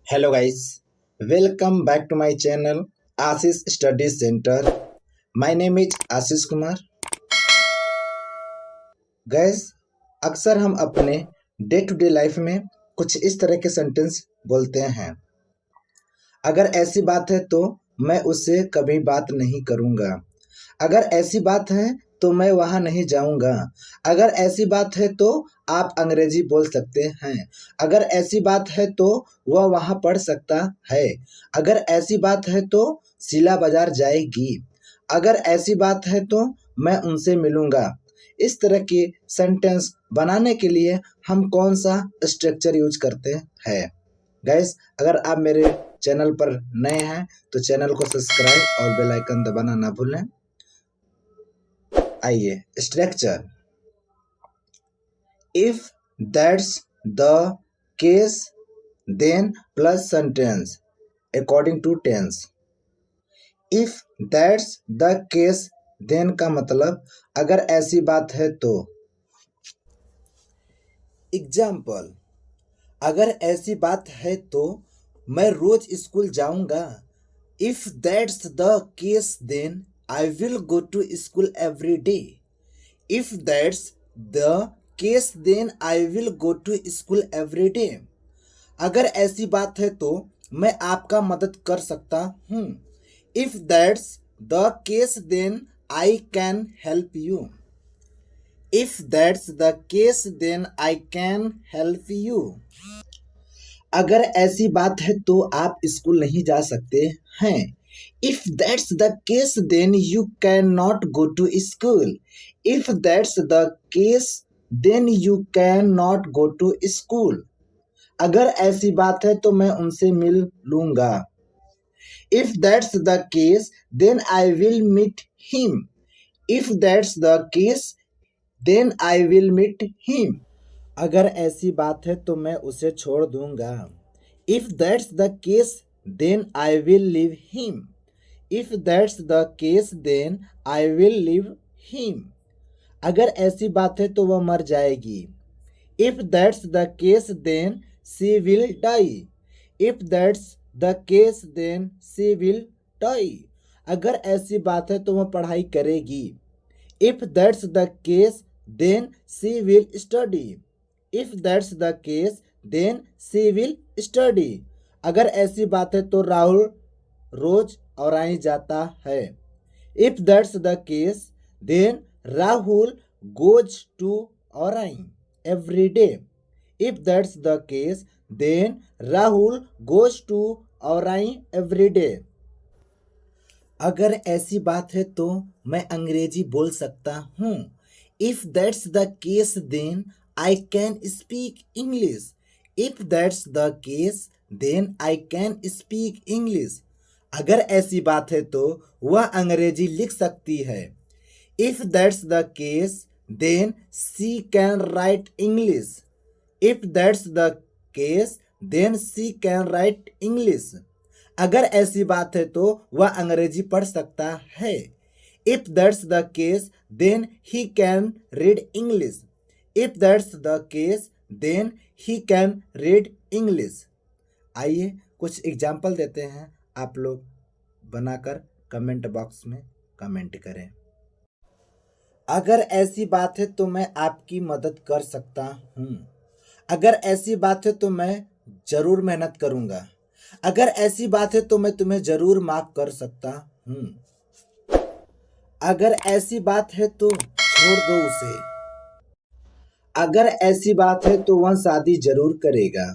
Hello guys, welcome back to my channel Ashish Study Center. My name is Ashish Kumar. Guys, अक्सर हम अपने day to day life में कुछ इस तरह के सेंटेंस बोलते हैं। अगर ऐसी बात है तो मैं उससे कभी बात नहीं करूँगा। अगर ऐसी बात है तो मैं वहाँ नहीं जाऊँगा। अगर ऐसी बात है तो आप अंग्रेजी बोल सकते हैं। अगर ऐसी बात है तो वह वहाँ पढ़ सकता है। अगर ऐसी बात है तो शीला बाजार जाएगी। अगर ऐसी बात है तो मैं उनसे मिलूँगा। इस तरह के सेंटेंस बनाने के लिए हम कौन सा स्ट्रक्चर यूज करते हैं? गाइस, अगर आप मेरे चैनल पर नए हैं तो चैनल को सब्सक्राइब और बेल आइकन दबाना ना भूलें। आइए structure. If that's the case then plus sentence according to tense. If that's the case then का मतलब अगर ऐसी बात है तो। एग्जाम्पल, अगर ऐसी बात है तो मैं रोज स्कूल जाऊंगा। If that's the case then I will go to school every day. If that's the case then I will go to school every day. अगर ऐसी बात है तो मैं आपका मदद कर सकता हूँ। If that's the case then I can help you. If that's the case then I can help you. अगर ऐसी बात है तो आप स्कूल नहीं जा सकते हैं। If that's the case then you can not go to school. If that's the case then you can not go to school. अगर ऐसी बात है तो मैं उनसे मिल लूंगा। If that's the case then I will meet him. If that's the case then I will meet him. अगर ऐसी बात है तो मैं उसे छोड़ दूंगा। If that's the case then I will leave him. If that's the case then I will leave him. अगर ऐसी बात है तो वह मर जाएगी। If that's the case then she will die. If that's the case then she will die. अगर ऐसी बात है तो वह पढ़ाई करेगी। If that's the case then she will study. If that's the case then she will study. अगर ऐसी बात है तो राहुल रोज औराई जाता है। If that's the case then Rahul goes to Aurai every day. If that's the case then Rahul goes to Aurai every day. अगर ऐसी बात है तो मैं अंग्रेजी बोल सकता हूँ। If that's the case then I can speak English. If that's the case then I can speak English. अगर ऐसी बात है तो वह अंग्रेजी लिख सकती है। If that's the case then she can write English. If that's the case then she can write English. अगर ऐसी बात है तो वह अंग्रेजी पढ़ सकता है। If that's the case then he can read English. If that's the case then he can read English. आइए कुछ एग्जाम्पल देते हैं, आप लोग बनाकर कमेंट बॉक्स में कमेंट करें। अगर ऐसी बात है तो मैं आपकी मदद कर सकता हूँ। अगर ऐसी बात है तो मैं जरूर मेहनत करूँगा। अगर ऐसी बात है तो मैं तुम्हें जरूर माफ कर सकता हूँ। अगर ऐसी बात है तो छोड़ दो उसे। अगर ऐसी बात है तो वह शादी जरूर करेगा।